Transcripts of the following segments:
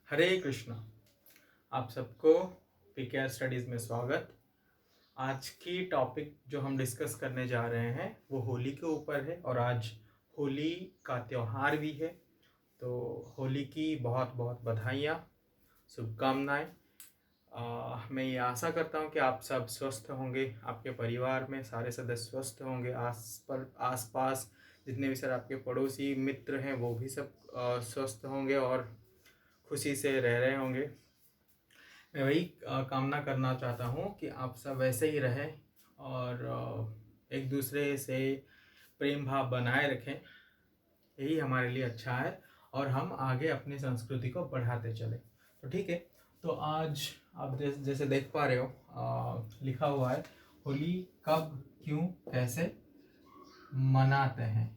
हरे कृष्णा। आप सबको PKR studies में स्वागत। आज की टॉपिक जो हम डिस्कस करने जा रहे हैं वो होली के ऊपर है और आज होली का त्यौहार भी है। तो होली की बहुत बहुत बधाइयाँ, शुभकामनाएं। मैं ये आशा करता हूँ कि आप सब स्वस्थ होंगे, आपके परिवार में सारे सदस्य स्वस्थ होंगे, आस पास जितने भी सर आपके पड़ोसी मित्र हैं वो भी सब स्वस्थ होंगे और खुशी से रह रहे होंगे। मैं वही कामना करना चाहता हूँ कि आप सब वैसे ही रहें और एक दूसरे से प्रेम भाव बनाए रखें। यही हमारे लिए अच्छा है और हम आगे अपनी संस्कृति को बढ़ाते चलें। तो ठीक है, तो आज आप जैसे देख पा रहे हो लिखा हुआ है होली कब, क्यों, कैसे मनाते हैं।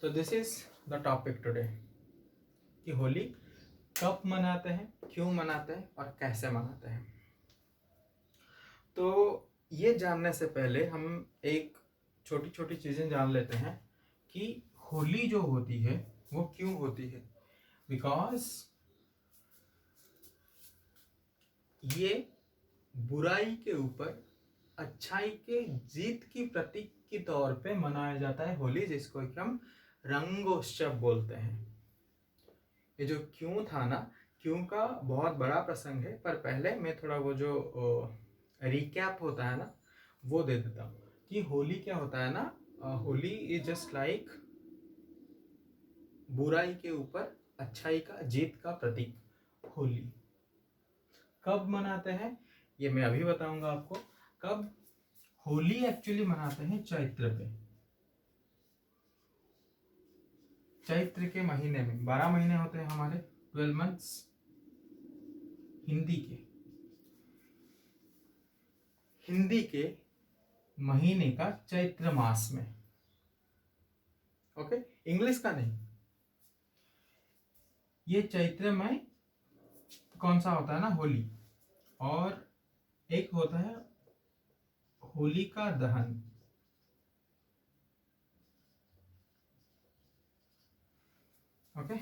तो this is the topic today कि होली कब मनाते हैं, क्यों मनाते हैं और कैसे मनाते हैं। तो ये जानने से पहले हम एक छोटी छोटी चीज़ें जान लेते हैं कि होली जो होती है वो क्यों होती है। बिकॉज ये बुराई के ऊपर अच्छाई के जीत की प्रतीक के तौर पे मनाया जाता है होली, जिसको कि हम रंगोत्सव बोलते हैं। ये जो क्यों था ना, क्यों का बहुत बड़ा प्रसंग है, पर पहले मैं थोड़ा वो जो रिकैप होता है ना वो दे देता हूँ कि होली क्या होता है ना। होली इज जस्ट लाइक बुराई के ऊपर अच्छाई का जीत का प्रतीक। होली कब मनाते हैं ये मैं अभी बताऊंगा आपको। कब होली एक्चुअली मनाते हैं चैत्र पे, चैत्र के महीने में। 12 महीने होते हैं हमारे, 12 मंथ्स हिंदी के महीने का चैत्र मास में। ओके, इंग्लिश का नहीं। ये चैत्र में कौन सा होता है ना, होली, और एक होता है होलिका दहन। ओके,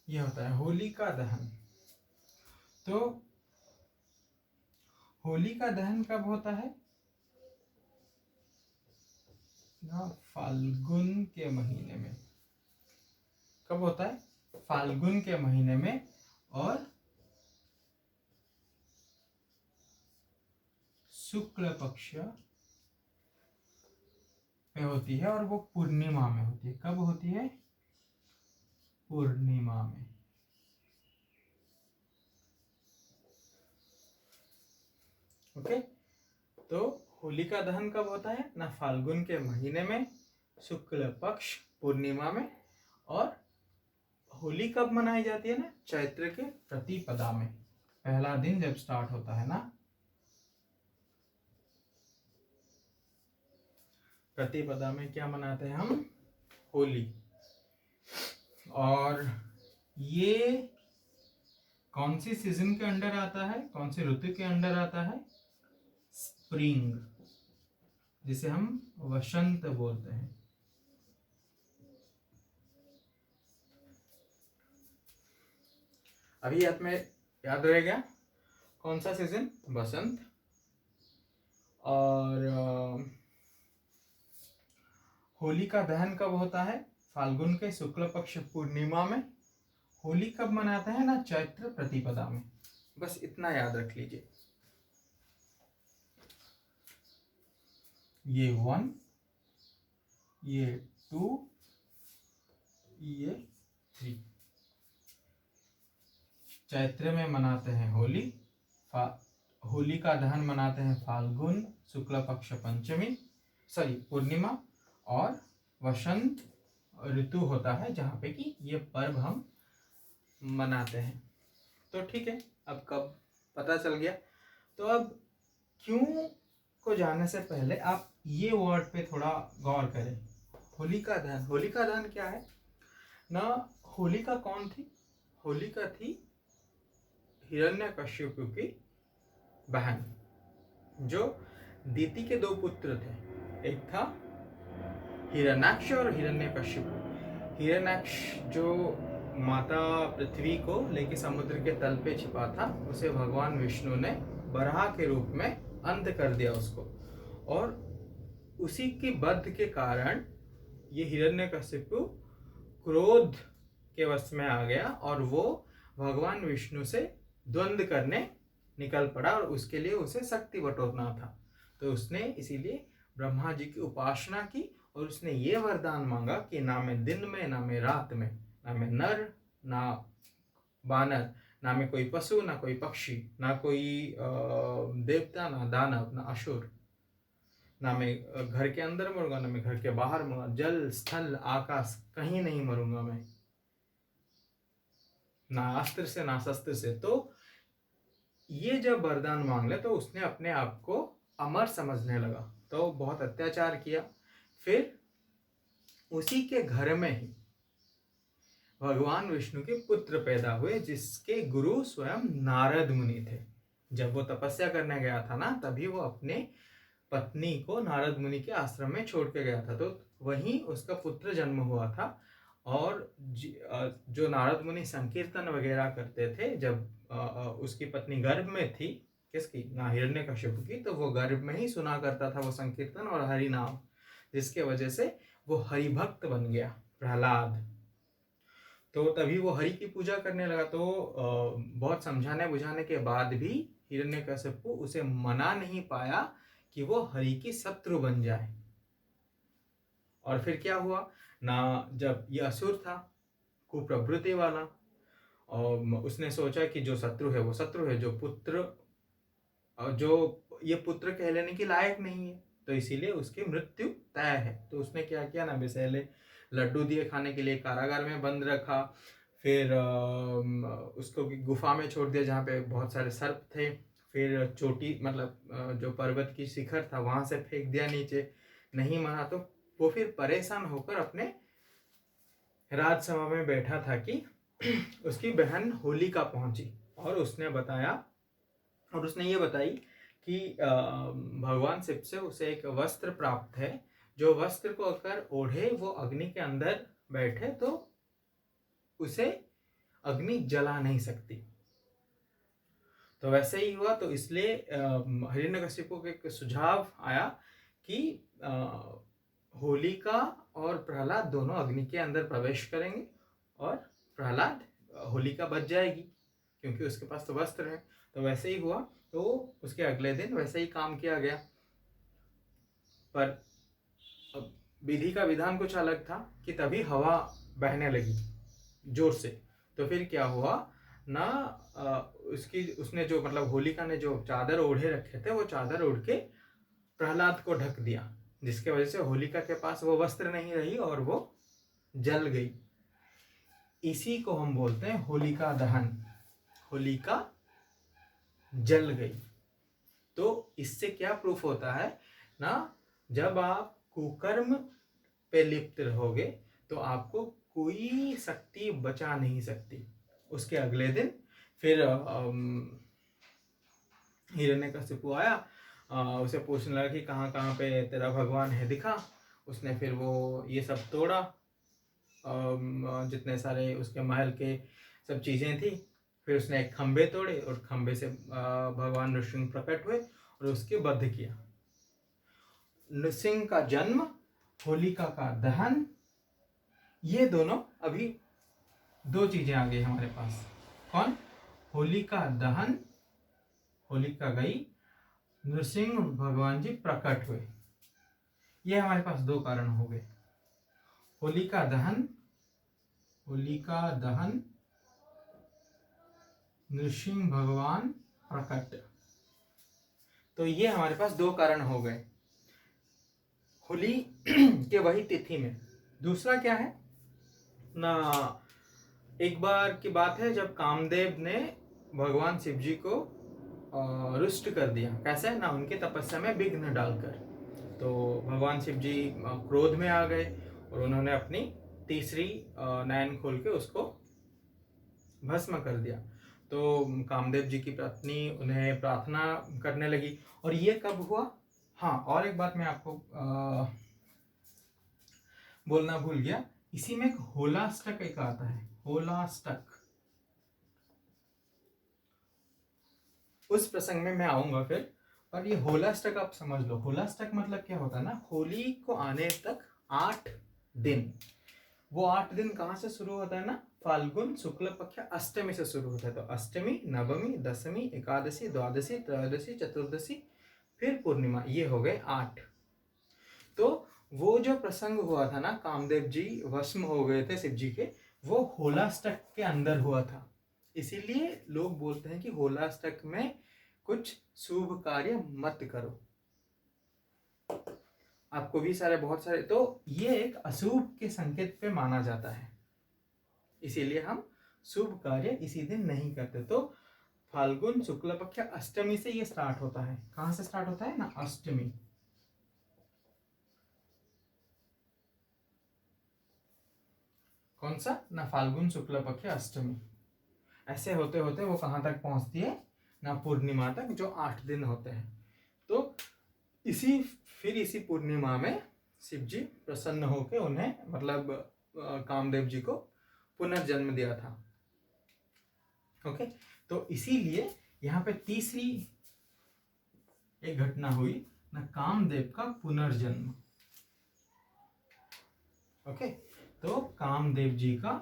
ये होता है होलिका दहन। तो होलिका दहन कब होता है ना, फाल्गुन के महीने में। कब होता है? फाल्गुन के महीने में, और शुक्ल पक्ष में होती है और वो पूर्णिमा में होती है। कब होती है? पूर्णिमा में। ओके, तो होलिका दहन कब होता है ना, फाल्गुन के महीने में, शुक्ल पक्ष पूर्णिमा में। और होली कब मनाई जाती है ना, चैत्र के प्रतिपदा में, पहला दिन जब स्टार्ट होता है ना। प्रतिपदा में क्या मनाते हैं हम? होली। और ये कौन सी सीजन के अंडर आता है, कौन से ऋतु के अंडर आता है? स्प्रिंग, जिसे हम वसंत बोलते हैं। अभी आप में याद रह गया कौन सा सीजन? बसंत। और होली का दहन कब होता है? फाल्गुन के शुक्ल पक्ष पूर्णिमा में। होली कब मनाते हैं ना, चैत्र प्रतिपदा में। बस इतना याद रख लीजिए। ये 1, ये 2, ये 3। चैत्र में मनाते हैं होली, होली का दहन मनाते हैं फाल्गुन शुक्ल पक्ष पंचमी, सॉरी पूर्णिमा। और वसंत ऋतु होता है जहाँ पे कि ये पर्व हम मनाते हैं। तो ठीक है, अब कब पता चल गया। तो अब क्यों को जानने से पहले आप ये वर्ड पे थोड़ा गौर करें। होलिका दहन, होलिका दहन क्या है ना? होलिका कौन थी? होलिका थी हिरण्यकश्यप की बहन, जो दीति के दो पुत्र थे, एक था हिरण्याक्ष और हिरण्यकश्यप। हिरण्याक्ष जो माता पृथ्वी को लेके समुद्र के तल पे छिपा था, उसे भगवान विष्णु ने बराह के रूप में अंत कर दिया उसको, और उसी की बध के कारण ये हिरण्यकश्यप क्रोध के वश में आ गया और वो भगवान विष्णु से द्वंद्व करने निकल पड़ा, और उसके लिए उसे शक्ति बटोरना था। तो उसने इसीलिए ब्रह्मा जी की उपासना की और उसने ये वरदान मांगा कि ना मैं दिन में, ना मैं रात में, ना मैं नर, ना बानर, ना मैं कोई पशु, ना कोई पक्षी, ना कोई देवता, ना दानव, ना असुर, ना मैं घर के अंदर मरूंगा, ना मैं घर के बाहर मरूंगा, जल स्थल आकाश कहीं नहीं मरूंगा मैं, ना अस्त्र से ना शस्त्र से। तो ये जब वरदान मांग ले तो उसने अपने आप को अमर समझने लगा, तो बहुत अत्याचार किया। फिर उसी के घर में ही भगवान विष्णु के पुत्र पैदा हुए, जिसके गुरु स्वयं नारद मुनि थे। जब वो तपस्या करने गया था ना, तभी वो अपने पत्नी को नारद मुनि के आश्रम में छोड़ के गया था, तो वहीं उसका पुत्र जन्म हुआ था। और जो नारद मुनि संकीर्तन वगैरह करते थे, जब उसकी पत्नी गर्भ में थी, किसकी, ना हिरण्यकश्यप की, तो वो गर्भ में ही सुना करता था वो संकीर्तन और हरि नाम, जिसके वजह से वो हरि भक्त बन गया प्रहलाद। तो तभी वो हरि की पूजा करने लगा। तो बहुत समझाने बुझाने के बाद भी हिरण्यकश्यप उसे मना नहीं पाया कि वो हरि की शत्रु बन जाए। और फिर क्या हुआ ना, जब ये असुर था कुप्रवृत्ति वाला, और उसने सोचा कि जो शत्रु है वो शत्रु है, जो ये पुत्र कहलाने के लायक नहीं है, तो इसीलिए उसकी मृत्यु तय है। तो उसने क्या किया ना, पहले लड्डू दिए खाने के लिए, कारागार में बंद रखा, फिर उसको गुफा में छोड़ दिया जहाँ पे बहुत सारे सर्प थे, फिर चोटी मतलब जो पर्वत की शिखर था वहां से फेंक दिया नीचे, नहीं माना तो वो फिर परेशान होकर अपने राजसभा में बैठा था कि उसकी बहन होलिका पहुंची और उसने बताया, और उसने ये बताई कि भगवान शिव से उसे एक वस्त्र प्राप्त है, जो वस्त्र को अगर ओढ़े वो अग्नि के अंदर बैठे तो उसे अग्नि जला नहीं सकती। तो वैसे ही हुआ। तो इसलिए हिरण्यकश्यप को एक सुझाव आया कि होलिका और प्रहलाद दोनों अग्नि के अंदर प्रवेश करेंगे और प्रहलाद, होलिका बच जाएगी क्योंकि उसके पास तो वस्त्र है। तो वैसे ही हुआ। तो उसके अगले दिन वैसे ही काम किया गया, पर विधि का विधान कुछ अलग था कि तभी हवा बहने लगी जोर से। तो फिर क्या हुआ ना, उसने जो मतलब होलिका ने जो चादर ओढ़े रखे थे वो चादर ओढ़ के प्रहलाद को ढक दिया, जिसके वजह से होलिका के पास वो वस्त्र नहीं रही और वो जल गई। इसी को हम बोलते हैं होलिका दहन, होलिका जल गई। तो इससे क्या प्रूफ होता है ना, जब आप कुकर्म पे लिप्त रहोगे तो आपको कोई शक्ति बचा नहीं सकती। उसके अगले दिन फिर हिरण्यकश्यप आया, उसे पूछने लगा कि कहाँ कहाँ पे तेरा भगवान है, दिखा। उसने फिर वो ये सब तोड़ा, जितने सारे उसके महल के सब चीज़ें थी। फिर उसने एक खंबे तोड़े और खंबे से भगवान नृसिंह प्रकट हुए और उसके वध किया। नृसिंह का जन्म, होलिका का दहन, ये दोनों अभी दो चीजें आ गई हमारे पास। कौन? होलिका दहन, होलिका गई, नृसिंह भगवान जी प्रकट हुए। ये हमारे पास दो कारण हो गए, होलिका दहन, होलिका दहन, नृसिंह भगवान प्रकट। तो ये हमारे पास दो कारण हो गए होली के वही तिथि में। दूसरा क्या है ना, एक बार की बात है जब कामदेव ने भगवान शिव जी को रुष्ट कर दिया। कैसे ना, उनकी तपस्या में विघ्न डालकर। तो भगवान शिव जी क्रोध में आ गए और उन्होंने अपनी तीसरी नयन खोल के उसको भस्म कर दिया। तो कामदेव जी की पत्नी उन्हें प्रार्थना करने लगी। और ये कब हुआ? हाँ, और एक बात मैं आपको बोलना भूल गया, इसी में एक होलाष्टक एक आता है, होलाष्टक। उस प्रसंग में मैं आऊंगा फिर। और ये होलाष्टक आप समझ लो, होलाष्टक मतलब क्या होता है ना, होली को आने तक 8 दिन, वो 8 दिन कहाँ से शुरू होता है ना, फाल्गुन शुक्ल पक्ष अष्टमी से शुरू होता है। तो अष्टमी, नवमी, दशमी, एकादशी, द्वादशी, त्रयोदशी, चतुर्दशी, फिर पूर्णिमा, ये हो गए 8। तो वो जो प्रसंग हुआ था ना, कामदेव जी भस्म हो गए थे शिव जी के, वो होलाष्टक के अंदर हुआ था। इसीलिए लोग बोलते हैं कि होलाष्टक में कुछ शुभ कार्य मत करो। आपको भी सारे बहुत सारे, तो ये एक अशुभ के संकेत पे माना जाता है, इसीलिए हम शुभ कार्य इसी दिन नहीं करते। तो फाल्गुन शुक्ल पक्ष अष्टमी से ये स्टार्ट होता है। कहां से स्टार्ट होता है ना, अष्टमी। कौन सा ना, फाल्गुन शुक्ल पक्ष अष्टमी। ऐसे होते होते वो कहां तक पहुंचती है ना, पूर्णिमा तक, जो 8 दिन होते हैं। तो इसी पूर्णिमा में शिव जी प्रसन्न होकर उन्हें, मतलब कामदेव जी को पुनर्जन्म दिया था। ओके, तो इसीलिए यहाँ पे तीसरी एक घटना हुई ना, कामदेव का पुनर्जन्म। ओके, तो कामदेव जी का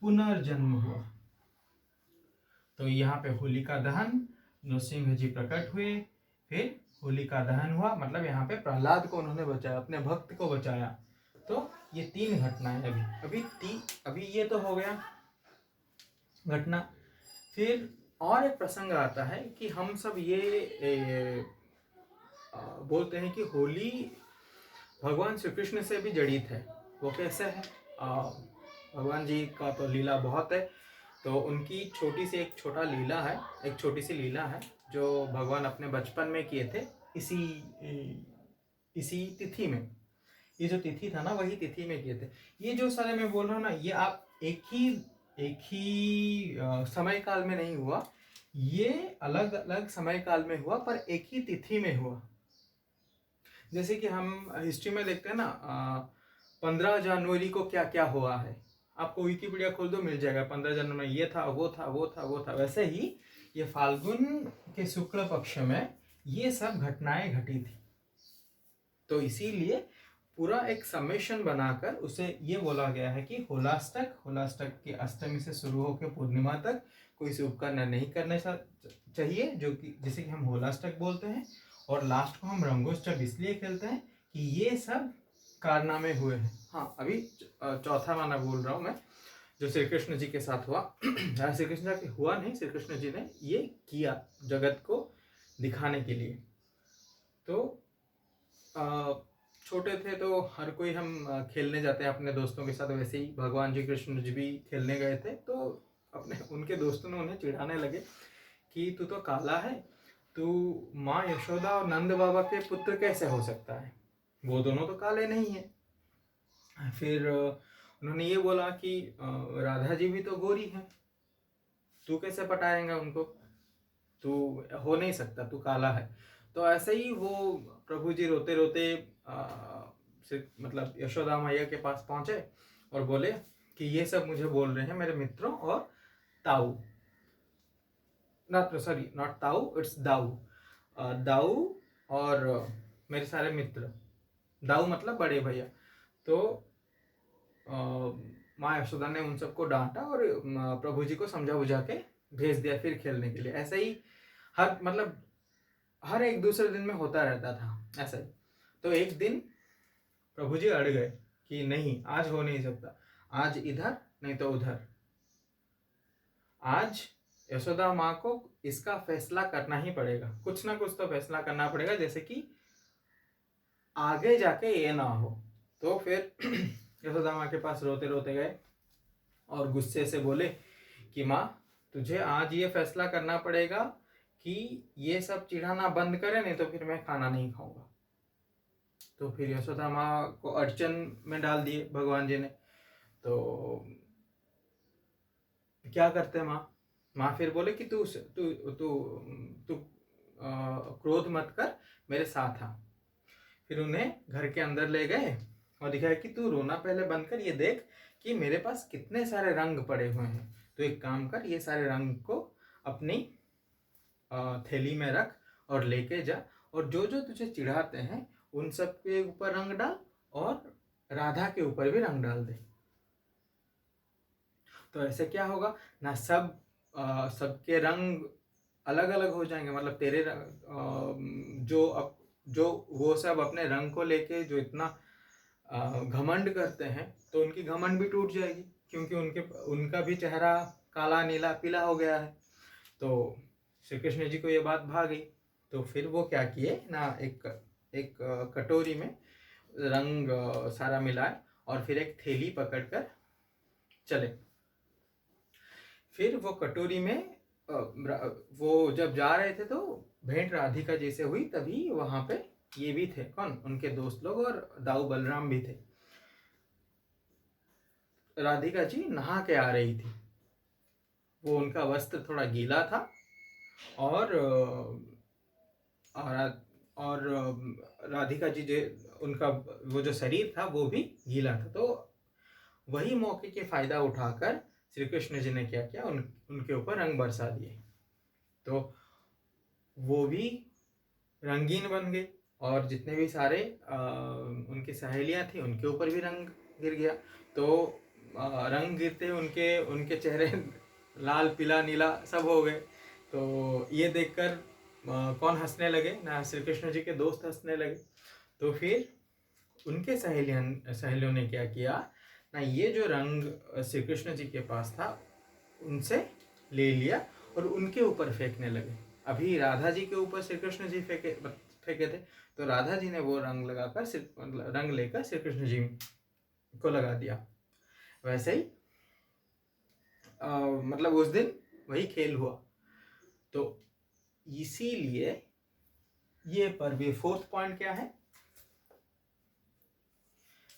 पुनर्जन्म हुआ। तो यहाँ पे होलिका दहन, नृसिंह जी प्रकट हुए, फिर होलिका दहन हुआ, मतलब यहाँ पे प्रहलाद को उन्होंने बचाया, अपने भक्त को बचाया। तो ये 3 घटनाएं अभी ये तो हो गया घटना। फिर और एक प्रसंग आता है कि हम सब ये बोलते हैं कि होली भगवान श्री कृष्ण से भी जड़ित है। वो कैसे है? भगवान जी का तो लीला बहुत है। तो उनकी छोटी सी एक छोटी सी लीला है जो भगवान अपने बचपन में किए थे, इसी तिथि में। ये जो तिथि था ना, वही तिथि में किए थे। ये जो सारे मैं बोल रहा हूँ ना, ये आप एक ही समय काल में नहीं हुआ, ये अलग अलग समय काल में हुआ, पर एक ही तिथि में हुआ। जैसे कि हम हिस्ट्री में देखते हैं ना, 15 जनवरी को क्या क्या हुआ है, आपको विकिपीडिया खोल दो, मिल जाएगा। 15 जनवरी में ये था, वो था। वैसे ही ये फाल्गुन के शुक्ल पक्ष में ये सब घटनाएं घटी थी। तो इसीलिए पूरा एक समेशन बनाकर उसे ये बोला गया है कि होलाष्टक की अष्टमी से शुरू होकर पूर्णिमा तक कोई शुभ कार्य नहीं करने चाहिए, जो कि जिसे कि हम होलाष्टक बोलते हैं। और लास्ट को हम रंगोत्सव इसलिए खेलते हैं कि ये सब कारनामे हुए हैं। हाँ, अभी चौथा माना बोल रहा हूँ मैं, जो श्री कृष्ण जी के साथ हुआ। श्री कृष्ण जी हुआ नहीं, श्री कृष्ण जी ने ये किया जगत को दिखाने के लिए। तो छोटे थे तो हर कोई हम खेलने जाते हैं अपने दोस्तों के साथ, वैसे ही भगवान जी कृष्ण जी भी खेलने गए थे। तो अपने उनके दोस्तों ने उन्हें चिढ़ाने लगे कि तू तो काला है, तू माँ यशोदा और नंद बाबा के पुत्र कैसे हो सकता है, वो दोनों तो काले नहीं है। फिर उन्होंने ये बोला कि राधा जी भी तो गोरी है, तू कैसे पटाएगा उनको, तू हो नहीं सकता, तू काला है। तो ऐसे ही वो प्रभु जी रोते रोते मतलब यशोदा मैया के पास पहुंचे और बोले कि ये सब मुझे बोल रहे हैं मेरे मित्रों और ताऊ, नॉट ताऊ, इट्स दाऊ, दाऊ और मेरे सारे मित्र। दाऊ मतलब बड़े भैया। तो माँ यशोदा ने उन सबको डांटा और प्रभु जी को समझा बुझा के भेज दिया फिर खेलने के लिए। ऐसा ही हर एक दूसरे दिन में होता रहता था ऐसा ही। तो एक दिन प्रभु जी अड़ गए कि नहीं, आज हो नहीं सकता, आज इधर नहीं तो उधर, आज यशोदा माँ को इसका फैसला करना ही पड़ेगा, कुछ ना कुछ तो फैसला करना पड़ेगा, जैसे कि आगे जाके ये ना हो। तो फिर यशोदा माँ के पास रोते रोते गए और गुस्से से बोले कि माँ, तुझे आज ये फैसला करना पड़ेगा कि ये सब चिढ़ाना बंद करे, नहीं तो फिर मैं खाना नहीं खाऊंगा। तो फिर यशोदा माँ को अड़चन में डाल दिए भगवान जी ने। तो क्या करते माँ, माँ फिर बोले कि तू तू तू तू क्रोध मत कर, मेरे साथ आ। फिर उन्हें घर के अंदर ले गए और दिखाया कि तू रोना पहले बंद कर, ये देख कि मेरे पास कितने सारे रंग पड़े हुए हैं। तो एक काम कर, ये सारे रंग को अपनी थैली में रख और लेके जा, और जो जो तुझे चिढ़ाते हैं उन सब के ऊपर रंग डाल और राधा के ऊपर भी रंग डाल दे। तो ऐसे क्या होगा ना, सबके रंग अलग अलग हो जाएंगे। मतलब तेरे जो वो सब अपने रंग को लेके जो इतना घमंड करते हैं, तो उनकी घमंड भी टूट जाएगी, क्योंकि उनका भी चेहरा काला नीला पीला हो गया है। तो श्री कृष्ण जी को ये बात भा गई। तो फिर वो क्या किए ना, एक कटोरी में रंग सारा मिलाए और फिर एक थैली पकड़कर चले। फिर वो कटोरी में वो जब जा रहे थे तो भेंट राधिका जी से हुई। तभी वहां पे ये भी थे, कौन, उनके दोस्त लोग, और दाऊ बलराम भी थे। राधिका जी नहा के आ रही थी, वो उनका वस्त्र थोड़ा गीला था और राधिका जी जो उनका वो जो शरीर था वो भी गीला था। तो वही मौके के फायदा उठाकर श्री कृष्ण जी ने क्या किया, उनके ऊपर रंग बरसा दिए। तो वो भी रंगीन बन गए, और जितने भी सारे उनकी सहेलियां थी उनके ऊपर भी रंग गिर गया। तो रंग गिरते उनके चेहरे लाल पीला नीला सब हो गए। तो ये देखकर कौन हंसने लगे ना, श्री कृष्ण जी के दोस्त हंसने लगे। तो फिर उनके सहेलियों ने क्या किया ना, ये जो रंग श्री कृष्ण जी के पास था उनसे ले लिया और उनके ऊपर फेंकने लगे। अभी राधा जी के ऊपर श्री कृष्ण जी फेंके थे, तो राधा जी ने वो रंग लगाकर रंग लेकर श्री कृष्ण जी को लगा दिया। वैसे ही मतलब उस दिन वही खेल हुआ। तो इसीलिए ये पर्व, फोर्थ पॉइंट क्या है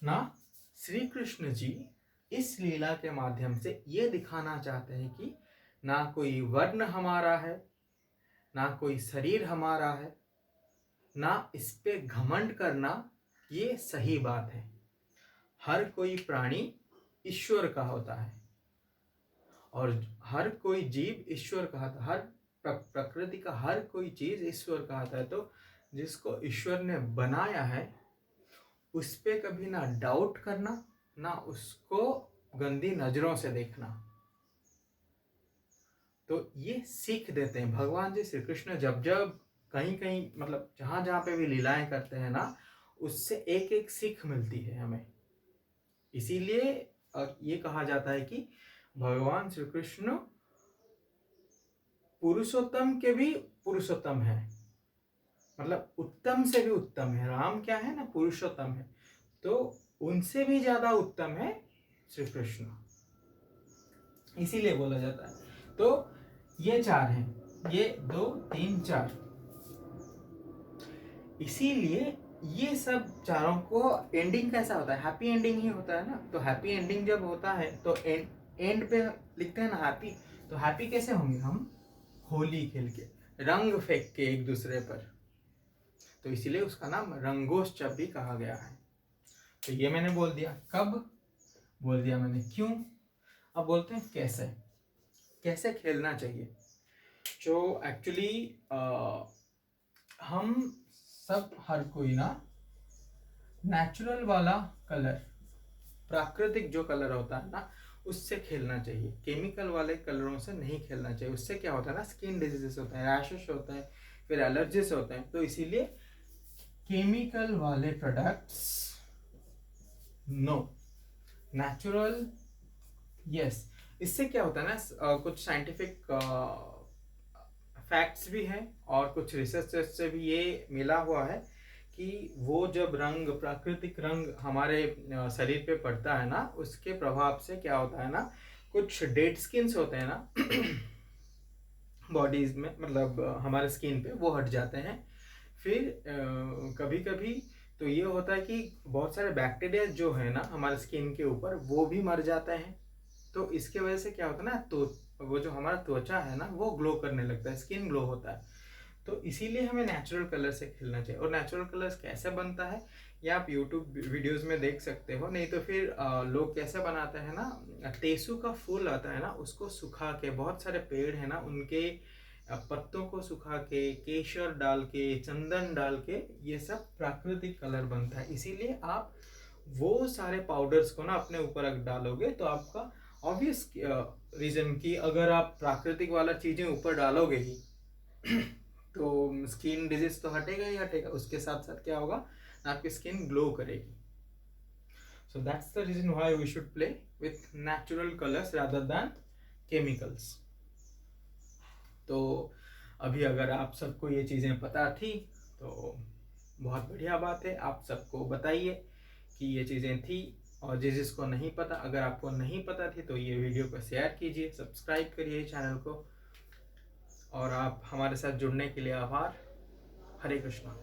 ना, श्री कृष्ण जी इस लीला के माध्यम से ये दिखाना चाहते हैं कि ना कोई वर्ण हमारा है, ना कोई शरीर हमारा है, ना इस पे घमंड करना ये सही बात है। हर कोई प्राणी ईश्वर का होता है और हर कोई जीव ईश्वर का होता है। हर प्रकृति का हर कोई चीज ईश्वर का होता है। तो जिसको ईश्वर ने बनाया है उस पे कभी ना डाउट करना, ना उसको गंदी नजरों से देखना। तो ये सीख देते हैं भगवान जी श्री कृष्ण। जब जब कहीं कहीं मतलब जहां जहां पे भी लीलाएं करते हैं ना, उससे एक एक सीख मिलती है हमें। इसीलिए ये कहा जाता है कि भगवान श्री कृष्ण पुरुषोत्तम के भी पुरुषोत्तम है, मतलब उत्तम से भी उत्तम है। राम क्या है ना, पुरुषोत्तम है, तो उनसे भी ज्यादा उत्तम है श्री कृष्ण, इसीलिए बोला जाता है। तो ये चार हैं, ये 2 3 4। इसीलिए ये सब चारों को एंडिंग कैसा होता है, हैप्पी एंडिंग ही होता है ना। तो हैप्पी एंडिंग जब होता है तो एंड पे लिखते हैं ना हैप्पी। तो हैप्पी कैसे होंगे हम, होली खेल के, रंग फेंक के एक दूसरे पर। तो इसीलिए उसका नाम रंगोत्सव भी कहा गया है। तो ये मैंने बोल दिया, कब बोल दिया मैंने, क्यों। अब बोलते हैं कैसे, कैसे खेलना चाहिए। जो एक्चुअली हम सब हर कोई ना नेचुरल वाला कलर, प्राकृतिक जो कलर होता है ना उससे खेलना चाहिए। केमिकल वाले कलरों से नहीं खेलना चाहिए। उससे क्या होता है ना, स्किन डिजीजेस होते हैं, रैशेस होते हैं, फिर एलर्जीज होते हैं। तो इसीलिए केमिकल वाले प्रोडक्ट्स नो, नेचुरल यस। इससे क्या होता है ना, कुछ साइंटिफिक फैक्ट्स भी हैं और कुछ रिसर्च से भी ये मिला हुआ है कि वो जब रंग, प्राकृतिक रंग हमारे शरीर पे पड़ता है ना, उसके प्रभाव से क्या होता है ना, कुछ डेड स्किन्स होते हैं ना बॉडीज में, मतलब हमारे स्किन पे, वो हट जाते हैं। फिर कभी कभी तो ये होता है कि बहुत सारे बैक्टीरिया जो है ना हमारे स्किन के ऊपर, वो भी मर जाते हैं। तो इसके वजह से क्या होता है ना, तो वो जो हमारा त्वचा है ना वो ग्लो करने लगता है, स्किन ग्लो होता है। तो इसीलिए हमें नेचुरल कलर से खेलना चाहिए। और नेचुरल कलर्स कैसे बनता है ये आप यूट्यूब वीडियोस में देख सकते हो, नहीं तो फिर लोग कैसे बनाते हैं ना, टेसू का फूल आता है ना उसको सुखा के, बहुत सारे पेड़ है ना उनके पत्तों को सुखा के, केशर डाल के, चंदन डाल के, ये सब प्राकृतिक कलर बनता है। इसीलिए आप वो सारे पाउडर्स को ना अपने ऊपर अगर डालोगे तो आपका ऑब्वियस रीजन कि अगर आप प्राकृतिक वाला चीजें ऊपर डालोगे ही तो स्किन डिजीज तो हटेगा ही हटेगा, उसके साथ साथ क्या होगा, आपकी स्किन ग्लो करेगी। So that's the reason why we should play with natural colours rather than chemicals. तो अभी अगर आप सबको ये चीज़ें पता थी तो बहुत बढ़िया बात है, आप सबको बताइए कि ये चीज़ें थी। और जिसको नहीं पता, अगर आपको नहीं पता थी तो ये वीडियो को शेयर कीजिए, सब्सक्राइब करिए चैनल को। और आप हमारे साथ जुड़ने के लिए आभार। हरे कृष्णा।